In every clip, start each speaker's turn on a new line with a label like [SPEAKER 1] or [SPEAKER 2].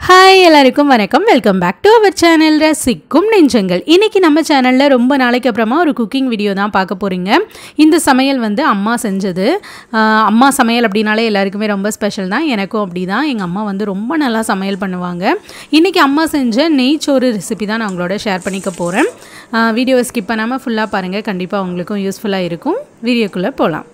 [SPEAKER 1] Hi எல்லாருக்கும் வணக்கம். Welcome back to our channel ரசிக்கும் நெஞ்சங்கள். இன்றைக்கி நம்ம சேனலில் ரொம்ப நாளைக்கு அப்புறமா ஒரு குக்கிங் வீடியோ தான் பார்க்க போகிறீங்க. இந்த சமையல் வந்து அம்மா செஞ்சது. அம்மா சமையல் அப்படின்னாலே எல்லாருக்குமே ரொம்ப ஸ்பெஷல் தான். எனக்கும் அப்படி தான். எங்கள் அம்மா வந்து ரொம்ப நல்லா சமையல் பண்ணுவாங்க. இன்றைக்கி அம்மா செஞ்ச நெய்ச்சோறு ரெசிபி தான் நான் உங்களோட ஷேர் பண்ணிக்க போகிறேன். வீடியோவை ஸ்கிப் பண்ணாமல் ஃபுல்லாக பாருங்கள். கண்டிப்பாக உங்களுக்கும் யூஸ்ஃபுல்லாக இருக்கும். வீடியோக்குள்ளே போகலாம்.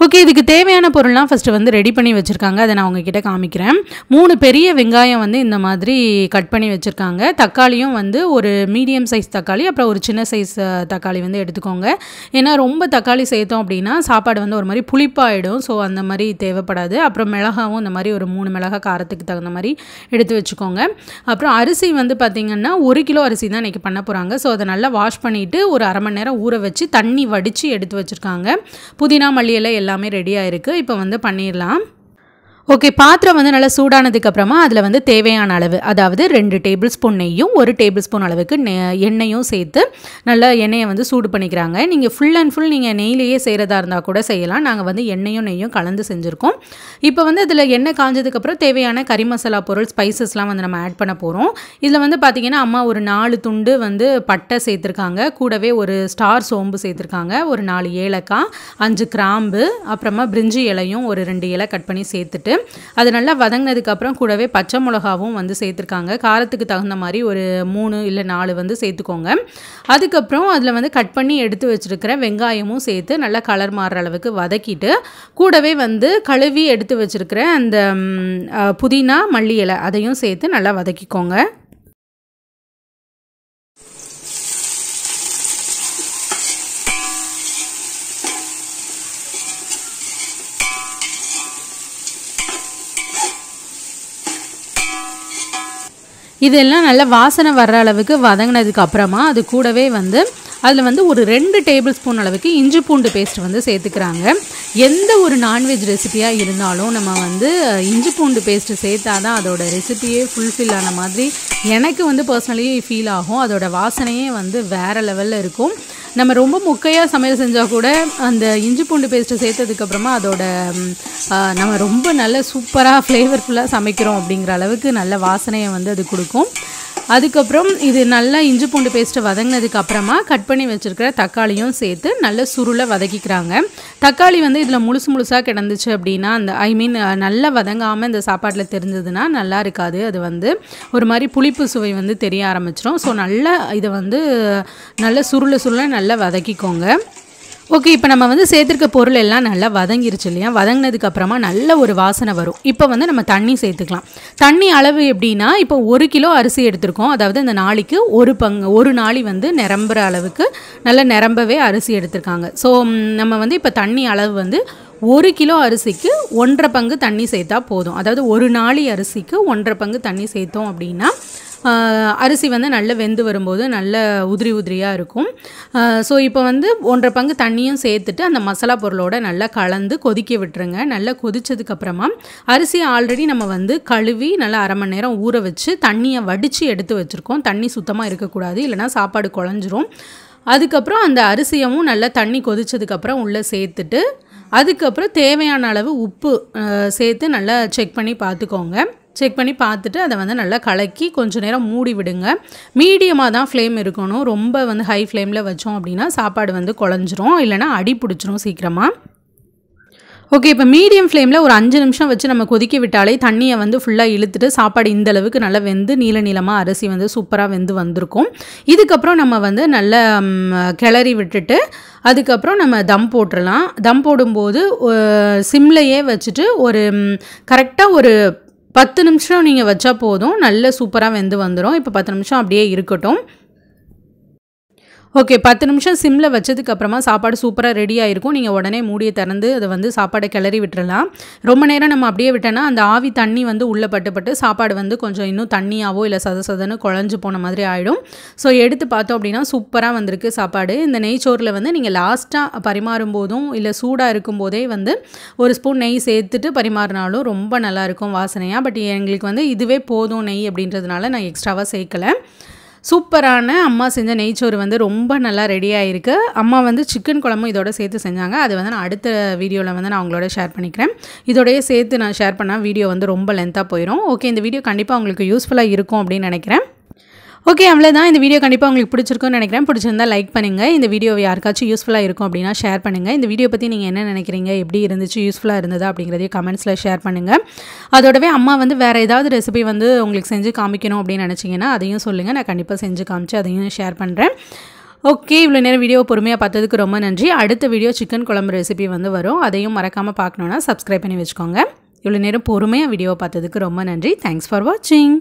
[SPEAKER 1] ஓகே, இதுக்கு தேவையான பொருள்லாம் ஃபஸ்ட்டு வந்து ரெடி பண்ணி வச்சுருக்காங்க. அதை நான் உங்ககிட்ட காமிக்கிறேன். 3 பெரிய வெங்காயம் வந்து இந்த மாதிரி கட் பண்ணி வச்சுருக்காங்க. தக்காளியும் வந்து ஒரு மீடியம் சைஸ் தக்காளி, அப்புறம் ஒரு சின்ன சைஸ் தக்காளி வந்து எடுத்துக்கோங்க. ஏன்னா ரொம்ப தக்காளி சேர்த்தோம் அப்படின்னா சாப்பாடு வந்து ஒரு மாதிரி புளிப்பாயிடும். ஸோ அந்த மாதிரி தேவைப்படாது. அப்புறம் மிளகாவும் இந்த மாதிரி ஒரு 3 மிளகா காரத்துக்கு தகுந்த மாதிரி எடுத்து வச்சுக்கோங்க. அப்புறம் அரிசி வந்து பார்த்திங்கன்னா 1 கிலோ அரிசி தான் இன்றைக்கி பண்ண போகிறாங்க. ஸோ அதை நல்லா வாஷ் பண்ணிவிட்டு ஒரு அரை மணி நேரம் ஊற வச்சு தண்ணி வடித்து எடுத்து வச்சுருக்காங்க. புதினா மல்லி எல்லாம் எல்லாமே ரெடியாக இருக்குது. இப்போ வந்து பண்ணிடலாம். ஓகே, பாத்திரம் வந்து நல்லா சூடானதுக்கப்புறமா அதில் வந்து தேவையான அளவு, அதாவது 2 டேபிள் ஸ்பூன் நெய்யும் 1 டேபிள் ஸ்பூன் அளவுக்கு எண்ணெயும் சேர்த்து நல்லா எண்ணெயை வந்து சூடு பண்ணிக்கிறாங்க. நீங்கள் ஃபுல் அண்ட் ஃபுல் நீங்கள் நெய்லேயே செய்கிறதா இருந்தால் கூட செய்யலாம். நாங்கள் வந்து நெய்யும் கலந்து செஞ்சுருக்கோம். இப்போ வந்து இதில் எண்ணெய் காஞ்சதுக்கப்புறம் தேவையான கறி மசாலா பொருள் ஸ்பைசஸ்லாம் வந்து நம்ம ஆட் பண்ண போகிறோம். இதில் வந்து பார்த்திங்கன்னா அம்மா ஒரு 4 துண்டு வந்து பட்டை சேர்த்துருக்காங்க. கூடவே ஒரு ஸ்டார் சோம்பு சேர்த்துருக்காங்க. ஒரு 4 ஏலக்காய், 5 கிராம்பு, அப்புறமா பிரிஞ்சி இலையும் ஒரு 2 இலை கட் பண்ணி சேர்த்துட்டு அது நல்லா வதங்கினதுக்கப்புறம் கூடவே பச்சை மிளகாவும் வந்து சேர்த்துருக்காங்க. காரத்துக்கு தகுந்த மாதிரி ஒரு 3 இல்லை 4 வந்து சேர்த்துக்கோங்க. அதுக்கப்புறம் அதில் வந்து கட் பண்ணி எடுத்து வச்சுருக்கிற வெங்காயமும் சேர்த்து நல்லா கலர் மாறுற அளவுக்கு வதக்கிட்டு கூடவே வந்து கழுவி எடுத்து வச்சுருக்கிற அந்த புதினா மல்லி இலை அதையும் சேர்த்து நல்லா வதக்கிக்கோங்க. இதெல்லாம் நல்லா வாசனை வர்ற அளவுக்கு வதங்கினதுக்கு அப்புறமா அது கூடவே வந்து அதில் வந்து ஒரு 2 டேபிள் ஸ்பூன் அளவுக்கு இஞ்சி பூண்டு பேஸ்ட் வந்து சேர்த்துக்கிறாங்க. எந்த ஒரு நான்வெஜ் ரெசிபியாக இருந்தாலும் நம்ம வந்து இஞ்சி பூண்டு பேஸ்ட்டு சேர்த்தா தான் அதோட ரெசிபியே ஃபுல்ஃபில் ஆன மாதிரி எனக்கு வந்து பர்சனலி ஃபீல் ஆகும். அதோட வாசனையே வந்து வேறு லெவலில் இருக்கும். நம்ம ரொம்ப முக்கையாக சமையல் செஞ்சால் கூட அந்த இஞ்சி பூண்டு பேஸ்ட்டு சேர்த்ததுக்கப்புறமா அதோட நம்ம ரொம்ப நல்ல சூப்பராக ஃப்ளேவர்ஃபுல்லாக சமைக்கிறோம் அப்படிங்கிற அளவுக்கு நல்ல வாசனையை வந்து அது கொடுக்கும். அதுக்கப்புறம் இது நல்லா இஞ்சி பூண்டு பேஸ்ட்டு வதங்கினதுக்கு அப்புறமா கட் பண்ணி வச்சுருக்கிற தக்காளியும் சேர்த்து நல்ல சுருளை வதக்கிக்கிறாங்க. தக்காளி வந்து இதில் முழுசாக கிடந்துச்சு அப்படின்னா நல்லா வதங்காமல் இந்த சாப்பாட்டில் தெரிஞ்சதுன்னா நல்லா இருக்காது. அது வந்து ஒரு மாதிரி புளிப்பு சுவை வந்து தெரிய ஆரம்பிச்சிடும். ஸோ நல்லா இதை வந்து நல்ல சுருளை நல்லா வதக்கிக்கோங்க. ஓகே, இப்போ நம்ம வந்து சேர்த்துருக்க பொருள் எல்லாம் நல்லா வதங்கிருச்சு இல்லையா? வதங்கினதுக்கப்புறமா நல்ல ஒரு வாசனை வரும். இப்போ வந்து நம்ம தண்ணி சேர்த்துக்கலாம். தண்ணி அளவு எப்படின்னா, இப்போ 1 கிலோ அரிசி எடுத்திருக்கோம். அதாவது இந்த நாளைக்கு ஒரு நாளி வந்து நிரம்புற அளவுக்கு நல்லா நிரம்பவே அரிசி எடுத்திருக்காங்க. ஸோ நம்ம வந்து இப்போ தண்ணி அளவு வந்து 1 கிலோ அரிசிக்கு 1.5 பங்கு தண்ணி சேர்த்தா போதும். அதாவது ஒரு நாளி அரிசிக்கு 1.5 பங்கு தண்ணி சேர்த்தோம் அப்படின்னா அரிசி வந்து நல்லா வெந்து வரும்போது நல்ல உதிரியாக இருக்கும். ஸோ இப்போ வந்து 1.5 பங்கு தண்ணியும் சேர்த்துட்டு அந்த மசாலா பொருளோட நல்லா கலந்து கொதிக்க விட்டுருங்க. நல்லா கொதிச்சதுக்கப்புறமா அரிசியை ஆல்ரெடி நம்ம வந்து கழுவி நல்லா அரை மணி நேரம் ஊற வச்சு தண்ணியை வடித்து எடுத்து வச்சுருக்கோம். தண்ணி சுத்தமாக இருக்கக்கூடாது, இல்லைனா சாப்பாடு குழஞ்சிரும். அதுக்கப்புறம் அந்த அரிசியவும் நல்லா தண்ணி கொதிச்சதுக்கப்புறம் உள்ளே சேர்த்துட்டு அதுக்கப்புறம் தேவையான அளவு உப்பு சேர்த்து நல்லா செக் பண்ணி பார்த்துக்கோங்க. செக் பண்ணி பார்த்துட்டு அதை வந்து நல்லா கலக்கி கொஞ்சம் நேரம் மூடி விடுங்க. மீடியமாக தான் ஃப்ளேம் இருக்கணும். ரொம்ப வந்து ஹை ஃப்ளேமில் வச்சோம் அப்படின்னா சாப்பாடு வந்து குழஞ்சிரும், இல்லைனா அடி பிடிச்சிரும் சீக்கிரமாக. ஓகே, இப்போ மீடியம் ஃப்ளேமில் ஒரு 5 நிமிஷம் வச்சு நம்ம கொதிக்க விட்டாலே தண்ணியை வந்து ஃபுல்லாக இழுத்துட்டு சாப்பாடு இந்த அளவுக்கு நல்லா வெந்து நீளமாக அரிசி வந்து சூப்பராக வெந்து வந்திருக்கும். இதுக்கப்புறம் நம்ம வந்து நல்லா கிளறி விட்டுட்டு அதுக்கப்புறம் நம்ம தம் போட்டுடலாம். தம் போடும்போது சிம்லையே வச்சுட்டு ஒரு கரெக்டாக ஒரு 10 நிமிஷம் நீங்கள் வச்சா போதும். நல்ல சூப்பராக வெந்து வந்துடும். இப்போ 10 நிமிஷம் அப்படியே இருக்கட்டும். ஓகே, 10 நிமிஷம் சிம்மில் வச்சதுக்கப்புறமா சாப்பாடு சூப்பராக ரெடியாக இருக்கும். நீங்கள் உடனே மூடியை திறந்து அதை வந்து சாப்பாடை கிளறி விட்டுறலாம். ரொம்ப நேரம் நம்ம அப்படியே விட்டோன்னா அந்த ஆவி தண்ணி வந்து உள்ளே பட்டு சாப்பாடு வந்து கொஞ்சம் இன்னும் தண்ணியாவோ இல்லை சதன்னு குழஞ்சு போன மாதிரி ஆகிடும். ஸோ எடுத்து பார்த்தோம் அப்படின்னா சூப்பராக வந்திருக்கு சாப்பாடு. இந்த நெய்ச்சோறில் வந்து நீங்கள் லாஸ்ட்டாக பரிமாறும் போதும் இல்லை சூடாக இருக்கும் போதே வந்து ஒரு ஸ்பூன் நெய் சேர்த்துட்டு பரிமாறினாலும் ரொம்ப நல்லாயிருக்கும் வாசனையாக. பட் எங்களுக்கு வந்து இதுவே போதும் நெய் அப்படின்றதுனால நான் எக்ஸ்ட்ராவாக சேர்க்கலை. சூப்பரான அம்மா செஞ்ச நெய்ச்சோறு வந்து ரொம்ப நல்லா ரெடி ஆகிருக்கு. அம்மா வந்து சிக்கன் குழம்பும் இதோட சேர்த்து செஞ்சாங்க. அது வந்து நான் அடுத்த வீடியோவில் வந்து நான் உங்களோட ஷேர் பண்ணிக்கிறேன். இதோடய சேர்த்து நான் ஷேர் பண்ணால் வீடியோ வந்து ரொம்ப லென்த்தாக போயிடும். ஓகே, இந்த வீடியோ கண்டிப்பாக உங்களுக்கு யூஸ்ஃபுல்லாக இருக்கும் அப்படின்னு நினைக்கிறேன். ஓகே, அவ்வளோதான். இந்த வீடியோ கண்டிப்பாக உங்களுக்கு பிடிச்சிருக்கும்னு நினைக்கிறேன். பிடிச்சிருந்தால் லைக் பண்ணுங்கள். இந்த வீடியோ யாருக்காச்சும் யூஸ்ஃபுல்லாக இருக்கும் அப்படின்னா ஷேர் பண்ணுங்கள். இந்த வீடியோ பற்றி நீங்கள் என்ன நினைக்கிறீங்க, எப்படி இருந்துச்சு, யூஸ்ஃபுல்லாக இருந்ததா அப்படிங்கிறதையும் கமெண்ட்ஸில் ஷேர் பண்ணுங்கள். அதோடவே அம்மா வந்து வேறு ஏதாவது ரெசிபி வந்து உங்களுக்கு செஞ்சு காமிக்கணும் அப்படின்னு நினச்சிங்கன்னா அதையும் சொல்லுங்கள். நான் கண்டிப்பாக செஞ்சு காமிச்சு அதையும் ஷேர் பண்ணுறேன். ஓகே, இவ்வளோ நேரம் வீடியோ பொறுமையாக பார்த்ததுக்கு ரொம்ப நன்றி. அடுத்த வீடியோ சிக்கன் குழம்பு ரெசிபி வந்து வரும். அதையும் மறக்காமல் பார்க்கணுன்னா சப்ஸ்கிரைப் பண்ணி வச்சுக்கோங்க. இவ்வளோ நேரம் பொறுமையாக வீடியோவை பார்த்ததுக்கு ரொம்ப நன்றி. தேங்க்ஸ் ஃபார் வாட்சிங்.